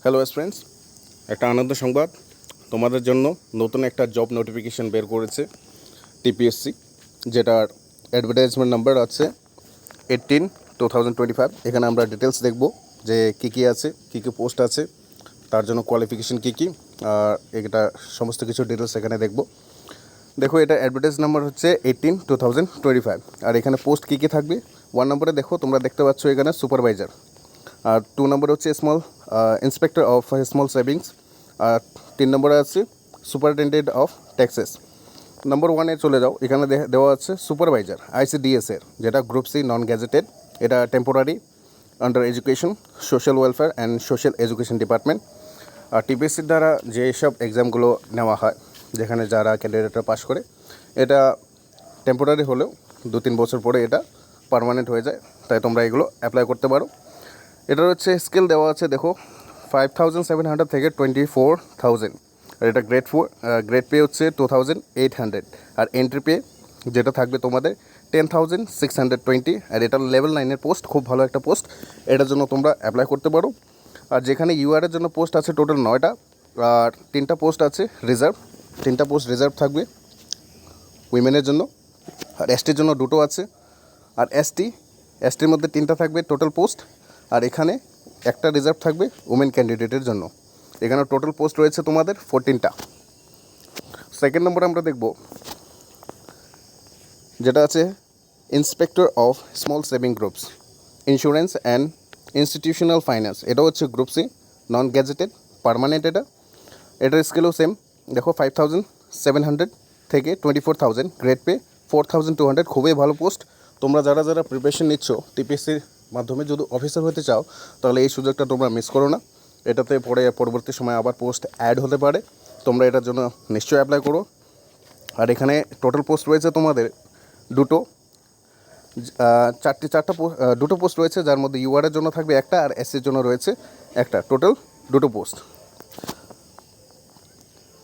Hello friends, একটা আনন্দ সংবাদ তোমাদের জন্য। নতুন একটা জব নোটিফিকেশান বের করেছে টিপিএসসি, যেটার অ্যাডভার্টাইজমেন্ট নাম্বার আছে 18/2025। এখানে আমরা ডিটেলস দেখব যে কী কী আছে, কী কী পোস্ট আছে, তার জন্য কোয়ালিফিকেশান কী কী, আর এটা সমস্ত কিছু ডিটেলস এখানে দেখব। দেখো, এটা অ্যাডভার্টাইজ নাম্বার হচ্ছে 18/2025। আর এখানে পোস্ট কী কী থাকবে। 1 নম্বরে দেখো, তোমরা দেখতে পাচ্ছ এখানে সুপারভাইজার। আর 2 নম্বরে হচ্ছে small inspector of small savings. আর 3 নম্বরে আছে সুপারিনটেন্ডেন্ট অফ ট্যাক্সেস। নম্বর 1-এ চলে যাও, এখানে দেওয়া আছে সুপারভাইজার আইসিডিএসের, যেটা গ্রুপ সি নন গ্যাজেটেড। এটা temporary under education, social welfare and social education department. আর টিপিএসসির দ্বারা যেসব এক্সামগুলো নেওয়া হয়, যেখানে যারা ক্যান্ডিডেটরা পাশ করে, এটা টেম্পোরারি হলেও 2-3 বছর পরে এটা পার্মানেন্ট হয়ে যায়। তাই তোমরা এগুলো অ্যাপ্লাই করতে পারো। এটার হচ্ছে স্কেল দেওয়া আছে, দেখো 5,700 থেকে 24,000। আর এটা গ্রেড পে হচ্ছে 2,800। আর এন্ট্রি পে যেটা থাকবে তোমাদের 10,620। আর এটা লেভেল 9-এর পোস্ট, খুব ভালো একটা পোস্ট। এটার জন্য তোমরা অ্যাপ্লাই করতে পারো। আর যেখানে ইউআরের জন্য পোস্ট আছে টোটাল 9টা, আর 3টা পোস্ট আছে রিজার্ভ। 3টা পোস্ট রিজার্ভ থাকবে উইমেনের জন্য। আর এসটির জন্য 2টো আছে। আর এসটির মধ্যে 3টা থাকবে টোটাল পোস্ট। আর এখানে একটা রিজার্ভ থাকবে উমেন ক্যান্ডিডেটের জন্য। এখানে টোটাল পোস্ট রয়েছে তোমাদের 14টা। সেকেন্ড নম্বরে আমরা দেখব যেটা আছে inspector of small saving groups, insurance and institutional finance. এটা হচ্ছে group C non gazetted, permanent. এটার স্কেলও সেম। দেখো 5,700 থেকে 24,000। Grade pay 4,200। খুবই ভালো পোস্ট। তোমরা যারা যারা প্রিপারেশন নিচ্ছ টিপিএসসির মাধ্যমে, যদি অফিসার হতে চাও, তাহলে এই সুযোগটা তোমরা মিস করো না। এটাতে পরবর্তী সময় আবার পোস্ট অ্যাড হতে পারে। তোমরা এটার জন্য নিশ্চয়ই অ্যাপ্লাই করো। আর এখানে টোটাল পোস্ট রয়েছে তোমাদের 2টো, 2টো পোস্ট রয়েছে, যার মধ্যে ইউআরের জন্য থাকবে একটা, আর এসসির জন্য রয়েছে একটা। Total 2টো post.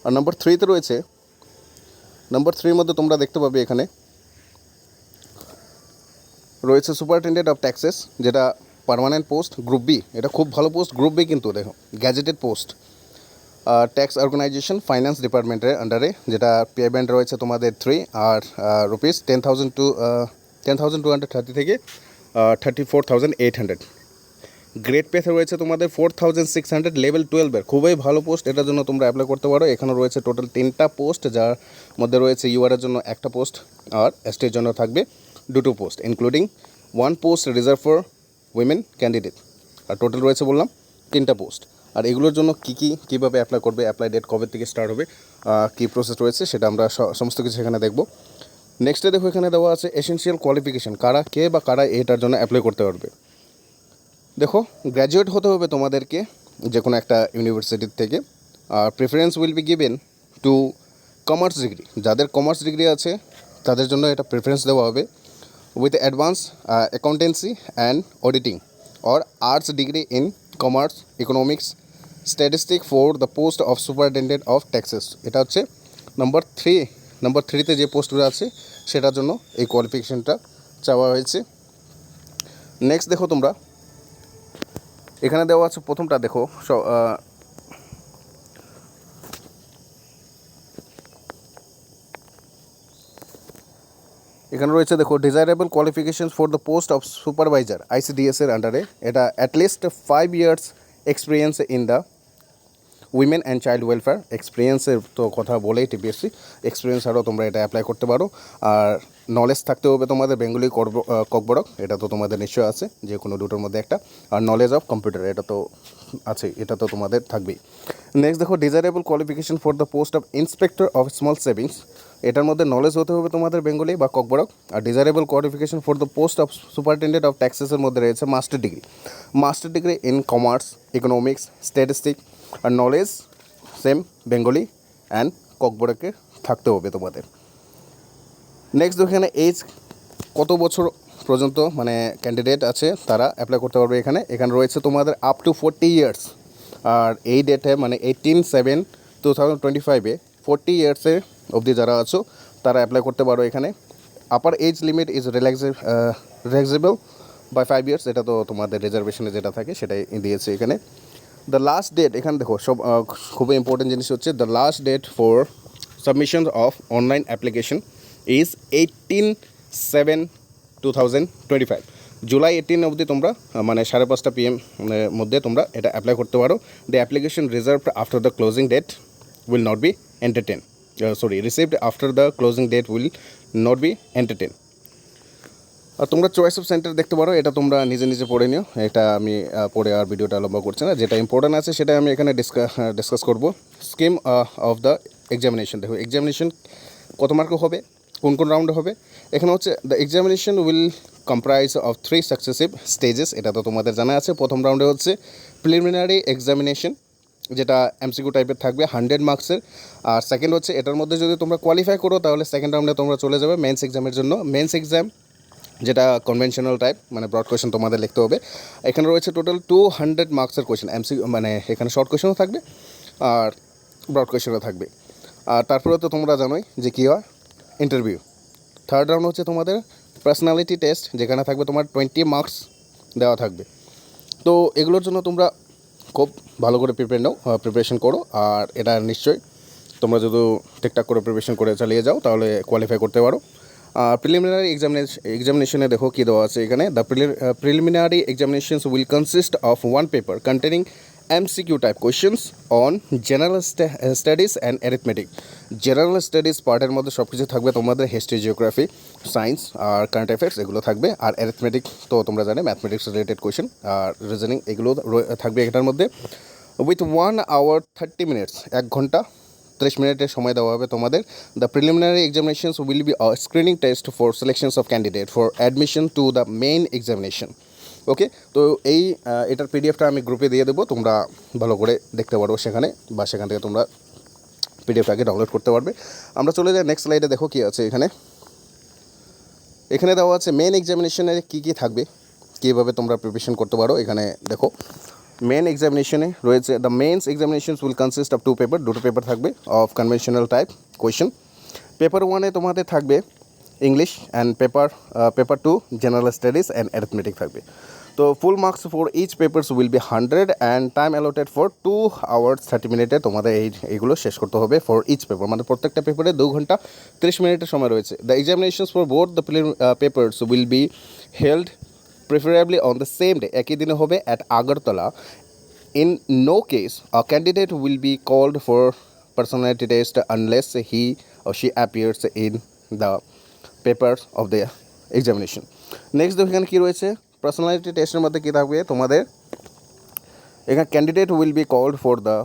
আর নম্বর 3-তে রয়েছে, নম্বর 3-এর মধ্যে তোমরা দেখতে পাবে এখানে রয়েছে সুপারিনটেন্ডেন্ট অফ ট্যাক্সেস, যেটা পার্মানেন্ট পোস্ট, গ্রুপ বি। এটা খুব ভালো পোস্ট, গ্রুপ বি কিন্তু দেখো gazetted post. Tax organisation finance ডিপার্টমেন্টের আন্ডারে, যেটা পেমেন্ট রয়েছে তোমাদের 3 আর রুপিস 10,230 থেকে 34,800। গ্রেড পেতে রয়েছে তোমাদের 4,600। লেভেল 12-এর খুবই ভালো পোস্ট। এটার জন্য তোমরা অ্যাপ্লাই করতে পারো। এখানে রয়েছে টোটাল 3টা পোস্ট, যার মধ্যে রয়েছে ইউআরের জন্য একটা পোস্ট, আর এসটির জন্য থাকবে 2টো post, including 1 post reserve for women candidate. আর টোটাল রয়েছে বললাম 3টা পোস্ট। আর এগুলোর জন্য কীভাবে অ্যাপ্লাই করবে, অ্যাপ্লাই ডেট কবে থেকে স্টার্ট হবে, কী প্রসেস রয়েছে, সেটা আমরা সমস্ত কিছু এখানে দেখব। নেক্সটে দেখো, এখানে দেওয়া আছে এসেনশিয়াল কোয়ালিফিকেশান, কারা এটার জন্য অ্যাপ্লাই করতে পারবে। দেখো, গ্র্যাজুয়েট হতে হবে তোমাদেরকে যে কোনো একটা ইউনিভার্সিটির থেকে। আর preference will be given to commerce degree. যাদের কমার্স ডিগ্রি আছে তাদের জন্য এটা প্রেফারেন্স দেওয়া হবে, with advance accountancy and auditing or arts degree in commerce, economics, statistic for the post of superintendent of taxes. এটা হচ্ছে নম্বর 3-তে যে পোস্টগুলো আছে সেটার জন্য এই কোয়ালিফিকেশানটা চাওয়া হয়েছে। নেক্সট দেখো, তোমরা এখানে দেওয়া আছে প্রথমটা, দেখো এখানে রয়েছে, দেখো desirable qualifications for the post of supervisor আইসিডিএসের আন্ডারে। এটা at least 5 years experience in the women and child welfare. এক্সপিরিয়েন্সের তো কথা বলেই টিপিএসসি, এক্সপিরিয়েন্স আরও তোমরা এটা অ্যাপ্লাই করতে পারো। আর নলেজ থাকতে হবে তোমাদের বেঙ্গলি ককবরক, এটা তো তোমাদের নিশ্চয় আছে, যে কোনো দুটোর মধ্যে একটা। আর নলেজ অফ কম্পিউটার, এটা তো আছে, এটা তো তোমাদের থাকবেই। নেক্সট দেখো, desirable qualification for the post of inspector of small savings. এটার মধ্যে নলেজ হতে হবে তোমাদের বেঙ্গলি বা ককবরক। আর desirable qualification for the post of superintendent of ট্যাক্সেসের মধ্যে রয়েছে master degree in commerce, economics, statistic. আর নলেজ সেম বেঙ্গলি অ্যান্ড ককবরকে থাকতে হবে তোমাদের। নেক্সট এখানে এজ কত বছর পর্যন্ত মানে ক্যান্ডিডেট আছে তারা অ্যাপ্লাই করতে পারবে। এখানে রয়েছে তোমাদের আপ টু 40 ইয়ার্স। আর এই ডেটে মানে 18/7/2025 40 ইয়ার্সে অবধি যারা আছো তারা অ্যাপ্লাই করতে পারো। এখানে upper age limit is relaxable by 5 years. এটা তো তোমাদের রিজার্ভেশনে যেটা থাকে সেটাই দিয়েছে এখানে। দ্য লাস্ট ডেট, এখানে দেখো সব খুবই ইম্পর্টেন্ট জিনিস হচ্ছে the last date for submission of online application is 18/7/2025। July 18 অবধি তোমরা মানে 5:30 PM মধ্যে তোমরা এটা অ্যাপ্লাই করতে পারো। The application reserved after the closing date will not be entertain, received after the closing date will not be entertain. আর তোমরা চয়েস অফ সেন্টার দেখতে পারো, এটা তোমরা নিজে নিজে পড়ে নিও, এটা আমি পড়ে আর ভিডিওটা লম্বা করছি না। যেটা ইম্পর্টেন্ট আছে সেটা আমি এখানে ডিসকাস করব। স্কিম অফ দ্য এক্সামিনেশন, দেখো এক্সামিনেশন কত মার্ক হবে, কোন কোন রাউন্ডে হবে। এখানে হচ্ছে the examination will comprise of 3 successive stages, এটা তো তোমাদের জানা আছে। প্রথম রাউন্ডে হচ্ছে প্রিলিমিনারি এক্সামিনেশন, যেটা এমসিকিউ টাইপের থাকবে 100 মার্কসের। আর সেকেন্ড হচ্ছে এটার মধ্যে যদি তোমরা কোয়ালিফাই করো তাহলে সেকেন্ড রাউন্ডে তোমরা চলে যাবে মেন্স এক্সামের জন্য। মেন্স এক্সাম যেটা কনভেনশনাল টাইপ, মানে ব্রড কোয়েশন তোমাদের লিখতে হবে। এখানে রয়েছে টোটাল 200 মার্কসের কোয়েশন, মানে এখানে শর্ট কোয়েশনও থাকবে আর ব্রড কোয়েশনও থাকবে। আর তারপরে তো তোমরা জানোই যে কী হয় ইন্টারভিউ। থার্ড রাউন্ড হচ্ছে তোমাদের পার্সোনালিটি টেস্ট, যেখানে থাকবে তোমার 20 মার্কস দেওয়া থাকবে। তো এগুলোর জন্য তোমরা খুব ভালো করে প্রিপারেশন করো। আর এটা নিশ্চয়ই তোমরা যদি ঠিকঠাক করে প্রিপারেশন করে চালিয়ে যাও তাহলে কোয়ালিফাই করতে পারো। প্রিলিমিনারি এক্সামিনেশনে দেখো কী দেওয়া আছে এখানে। The preliminary examinations will consist of one paper containing MCQ type questions on general studies and arithmetic. General studies পার্টের মধ্যে সব কিছু থাকবে তোমাদের, হিস্ট্রি, জিওগ্রাফি, সায়েন্স আর কারেন্ট অ্যাফেয়ার্স এগুলো থাকবে। আর অ্যারিথমেটিক তো তোমরা জানো, ম্যাথমেটিক্স রিলেটেড কোয়েশ্চেন আর রিজনিং এগুলো থাকবে এটার মধ্যে। উইথ 1 hour 30 minutes, 1 ঘন্টা 30 মিনিটের সময় দেওয়া হবে তোমাদের। The preliminary examinations will be screening test for selections of candidate for admission to the main examination. Okay, তো এই এটার পিডিএফটা আমি গ্রুপে দিয়ে দেবো, তোমরা ভালো করে দেখতে পারো সেখানে, বা সেখান থেকে তোমরা পিডিএফটাকে ডাউনলোড করতে পারবে। আমরা চলে যাই নেক্সট স্লাইডে। দেখো কী আছে এখানে। এখানে দেওয়া আছে মেইন এক্সামিনেশনে কী কী থাকবে, কীভাবে তোমরা প্রিপারেশন করতে পারো। এখানে দেখো মেন এক্সামিনেশনে রয়েছে the mains examinations will consist of 2 paper, দুটো পেপার থাকবে of conventional type question. Paper 1-এ তোমাদের থাকবে English and paper 2 general studies and arithmetic থাকবে। তো full marks for each papers will be 100 and time allotted for 2 hours 30 minutes তোমাদের এইগুলো শেষ করতে হবে ফর ইচ পেপার, মানে প্রত্যেকটা পেপারে 2 ঘন্টা 30 মিনিটের সময় রয়েছে। The examinations for both the papers will be held preferably on the same day, একই দিনে হবে at Agartala. In no case a candidate will be called for personality test unless he or she appears in the papers of the examination. Next দেখো এখানে কী রয়েছে, personality টেস্টের মধ্যে কী থাকবে তোমাদের। এখানে candidate will be called for the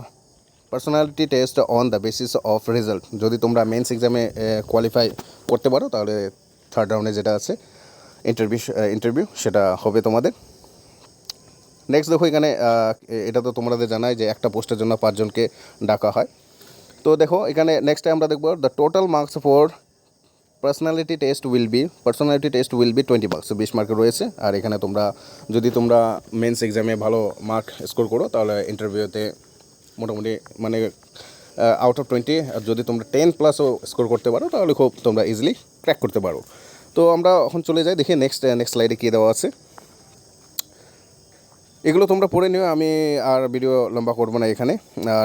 personality test on the basis of result. যদি তোমরা মেন্স এক্সামে কোয়ালিফাই করতে পারো তাহলে থার্ড রাউন্ডে যেটা আছে ইন্টারভিউ সেটা হবে তোমাদের। নেক্সট দেখো এখানে এটা তো তোমাদের জানাই যে একটা পোস্টের জন্য 5 জনকে ডাকা হয়। তো দেখো এখানে নেক্সটে আমরা দেখব the total marks for personality test will be 20 marks, 20 মার্কের রয়েছে। আর এখানে যদি তোমরা মেন্স এক্সামে ভালো মার্ক স্কোর করো তাহলে ইন্টারভিউতে মোটামুটি মানে আউট অফ 20 যদি তোমরা 10+ স্কোর করতে পারো তাহলে খুব তোমরা ইজিলি ক্র্যাক করতে পারো। তো আমরা এখন চলে যাই, দেখি নেক্সট স্লাইডে কী দেওয়া আছে। এগুলো তোমরা পড়ে নিও, আমি আর ভিডিও লম্বা করবো না। এখানে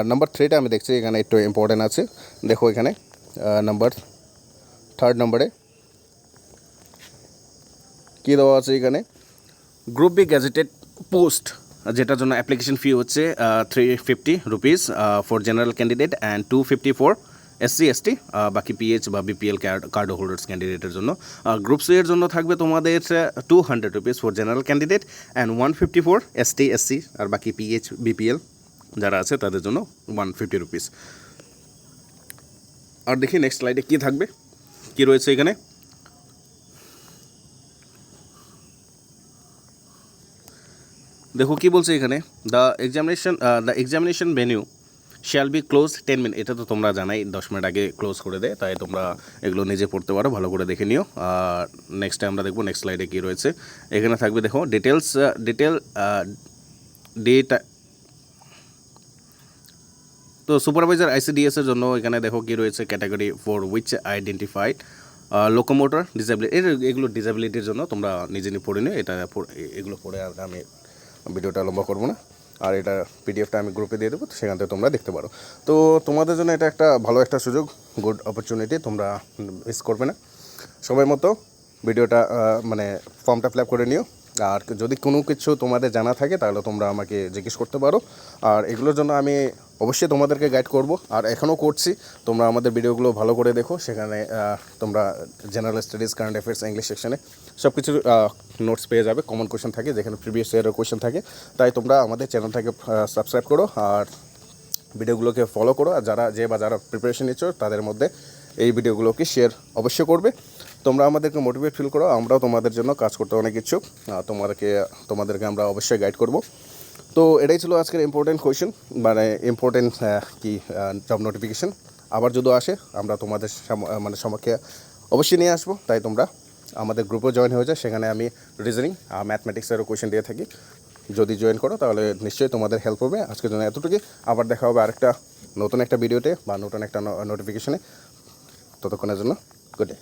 নাম্বার 3টা আমি দেখছি এখানে একটু ইম্পর্টেন্ট আছে। দেখো এখানে থার্ড নম্বরে কী দেওয়া আছে এখানে, গ্রুপ বি গ্যাজেটেড পোস্ট, যেটার জন্য অ্যাপ্লিকেশন ফি হচ্ছে 350 rupees for general candidate and 250 for SC ST, বাকি PH বা BPL কার্ড হোল্ডার্স ক্যান্ডিডেটের জন্য। গ্রুপ সি এর জন্য থাকবে তোমাদের 200 rupees for general candidate and 150 for ST SC, আর বাকি PH BPL যারা আছে তাদের জন্য 150 রুপিস। আর দেখি নেক্সট স্লাইডে কী থাকবে, কী রয়েছে এখানে। দেখো কী বলছে এখানে, the examination venue shall be close 10 minute, এটা তো তোমরা জানাই 10 মিনিট আগে ক্লোজ করে দেয়, তাই তোমরা এগুলো নিজে পড়তে পারো, ভালো করে দেখে নিও। আর নেক্সটে আমরা দেখবো নেক্সট স্লাইডে কী রয়েছে। এখানে থাকবে দেখো ডেটা। তো সুপারভাইজার ICDS এর জন্য এখানে দেখো কী রয়েছে, category for which identified locomotor disability, এগুলো ডিসেবিলিটির জন্য তোমরা নিজে পড়ে নিও। এগুলো পড়ে আর আমি ভিডিওটা লম্বা করবো না। আর এটা পিডিএফটা আমি গ্রুপে দিয়ে দেবো, সেখান থেকে তোমরা দেখতে পারো। তো তোমাদের জন্য এটা একটা ভালো একটা সুযোগ, গুড অপরচুনিটি, তোমরা মিস করবে না। সময় মতো ভিডিওটা মানে ফর্মটা ফিল আপ করে নিও। আর যদি কোনো কিছু তোমাদের জানা থাকে তাহলে তোমরা আমাকে জিজ্ঞেস করতে পারো। আর এগুলোর জন্য আমি অবশ্যই তোমাদেরকে গাইড করব, আর এখনও করছি। তোমরা আমাদের ভিডিওগুলো ভালো করে দেখো, সেখানে তোমরা general studies, current affairs, English সেকশনে সব কিছুর নোটস পেয়ে যাবে। কমন কোয়েশ্চেন থাকে, যেখানে প্রিভিয়াস ইয়ারের কোয়েশ্চেন থাকে। তাই তোমরা আমাদের চ্যানেলটাকে সাবস্ক্রাইব করো আর ভিডিওগুলোকে ফলো করো। আর যারা প্রিপারেশন নিচ্ছ তাদের মধ্যে এই ভিডিওগুলোকে শেয়ার অবশ্যই করবে। তোমরা আমাদেরকে মোটিভেট ফিল করো, আমরাও তোমাদের জন্য কাজ করতে অনেক ইচ্ছুক। তোমাদেরকে আমরা অবশ্যই গাইড করব। তো এটাই ছিল আজকের ইম্পর্টেন্ট কোয়েশ্চেন, মানে ইম্পর্টেন্ট জব নোটিফিকেশন। আবার যদি আসে আমরা তোমাদের সমক্ষে অবশ্যই নিয়ে আসবো। তাই তোমরা আমাদের গ্রুপে জয়েন হয়ে যায়, সেখানে আমি রিজনিং আর ম্যাথমেটিক্সেরও কোয়েশ্চেন দিয়ে থাকি। যদি জয়েন করো তাহলে নিশ্চয়ই তোমাদের হেল্প হবে। আজকের জন্য এতটুকুই, আবার দেখা হবে আরেকটা নতুন একটা ভিডিওতে বা নতুন একটা নোটিফিকেশনে। ততক্ষণের জন্য গুড ডে।